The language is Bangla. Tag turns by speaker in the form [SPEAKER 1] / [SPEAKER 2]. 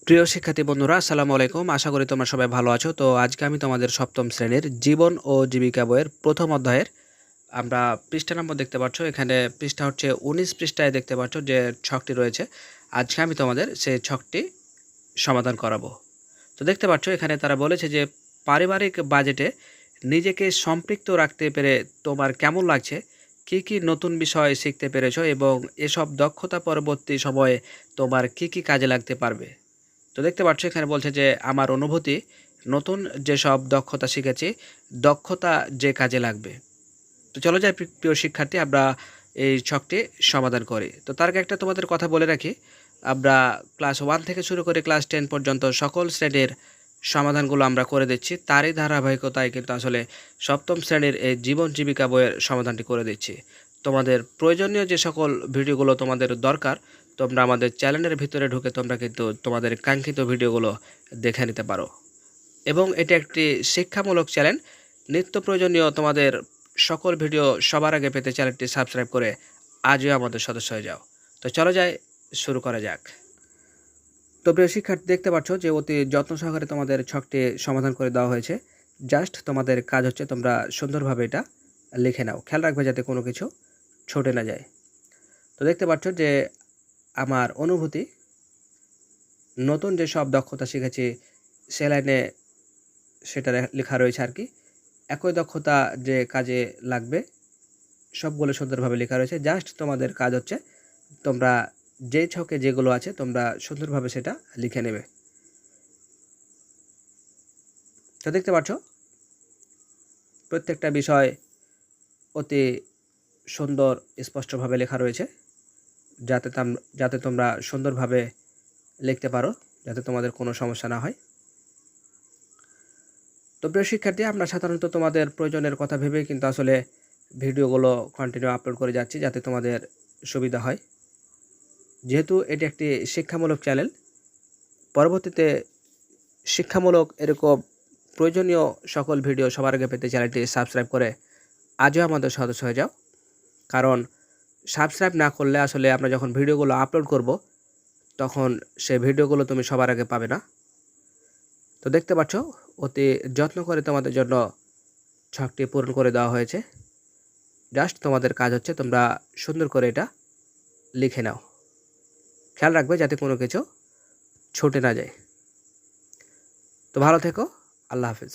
[SPEAKER 1] প্রিয় শিক্ষার্থী বন্ধুরা, আসসালামু আলাইকুম। আশা করি তোমরা সবাই ভালো আছো। তো আজকে আমি তোমাদের সপ্তম শ্রেণীর জীবন ও জীবিকা বইয়ের প্রথম অধ্যায়ের আমরা পৃষ্ঠা নম্বর দেখতে পাচ্ছ। এখানে পৃষ্ঠা হচ্ছে 19 পৃষ্ঠায় দেখতে পাচ্ছ যে ছকটি রয়েছে। আজকে আমি তোমাদের সেই ছকটি সমাধান করাবো। তো দেখতে পাচ্ছ এখানে তারা বলেছে যে পারিবারিক বাজেটে নিজেকে সম্পৃক্ত রাখতে পেরে তোমার কেমন লাগছে, কি কি নতুন বিষয় শিখতে পেরেছো এবং এসব দক্ষতা পরবর্তী সময়ে তোমার কি কি কাজে লাগতে পারবে। তো দেখতে পাচ্ছ এখানে বলছে যে আমার অনুভূতি, নতুন যেসব দক্ষতা শিখেছি, দক্ষতা যে কাজে লাগবে। তো চলো যাই প্রিয় শিক্ষার্থী, আমরা এই ছকটি সমাধান করি। তো তার আগে একটা তোমাদের কথা বলে রাখি, আমরা ক্লাস 1 থেকে শুরু করে ক্লাস 10 পর্যন্ত সকল শ্রেণীর সমাধানগুলো আমরা করে দিচ্ছি। তারই ধারাবাহিকতায় কিন্তু আসলে সপ্তম শ্রেণীর এই জীবন জীবিকা বইয়ের সমাধানটি করে দিচ্ছি। তোমাদের প্রয়োজনীয় যে সকল ভিডিওগুলো তোমাদের দরকার, তোমরা আমাদের চ্যানেলের ভিতরে ঢুকে তোমরা কিন্তু তোমাদের কাঙ্ক্ষিত ভিডিওগুলো দেখে নিতে পারো। এবং এটি একটি শিক্ষামূলক চ্যানেল। নিত্য প্রয়োজনীয় তোমাদের সকল ভিডিও সবার আগে পেতে চ্যানেলটি সাবস্ক্রাইব করে আজই আমাদের সদস্য হয়ে যাও। তো চলো যাই, শুরু করা যাক। তো প্রিয় শিক্ষার্থী, দেখতে পাচ্ছ যে অতি যত্ন সহকারে তোমাদের ছকটি সমাধান করে দেওয়া হয়েছে। জাস্ট তোমাদের কাজ হচ্ছে তোমরা সুন্দরভাবে এটা লিখে নাও। খেয়াল রাখবে যাতে কোনো কিছু ছুটে না যায়। তো দেখতে পাচ্ছ যে আমার অনুভূতি, নতুন যে সব দক্ষতা শিখেছি সে লাইনে সেটা লেখা রয়েছে আর কি। একই দক্ষতা যে কাজে লাগবে সবগুলো সুন্দরভাবে লেখা রয়েছে। জাস্ট তোমাদের কাজ হচ্ছে তোমরা যে ছকে যেগুলো আছে তোমরা সুন্দরভাবে সেটা লিখে নেবে। তো দেখতে পাচ্ছ প্রত্যেকটা বিষয় অতি সুন্দর স্পষ্টভাবে লেখা রয়েছে, যাতে তোমরা সুন্দরভাবে লিখতে পারো, যাতে তোমাদের কোনো সমস্যা না হয়। তো প্রিয় শিক্ষার্থী, আমরা সাধারণত তোমাদের প্রয়োজনের কথা ভেবে কিন্তু আসলে ভিডিওগুলো কন্টিনিউ আপলোড করে যাচ্ছি যাতে তোমাদের সুবিধা হয়। যেহেতু এটি একটি শিক্ষামূলক চ্যানেল, পরবর্তীতে শিক্ষামূলক এরকম প্রয়োজনীয় সকল ভিডিও সবার আগে পেতে চ্যানেলটি সাবস্ক্রাইব করে আজও আমাদের সদস্য হয়ে যাও। কারণ সাবস্ক্রাইব না করলে আসলে আমরা যখন ভিডিওগুলো আপলোড করব তখন সেই ভিডিওগুলো তুমি সবার আগে পাবে না। তো দেখতে পাচ্ছ অতি যত্ন করে তোমাদের জন্য ছকটি পূরণ করে দেওয়া হয়েছে। জাস্ট তোমাদের কাজ হচ্ছে তোমরা সুন্দর করে এটা লিখে নাও। খেয়াল রাখবে যাতে কোনো কিছু ছুটে না যায়। তো ভালো থেকো, আল্লাহ হাফেজ।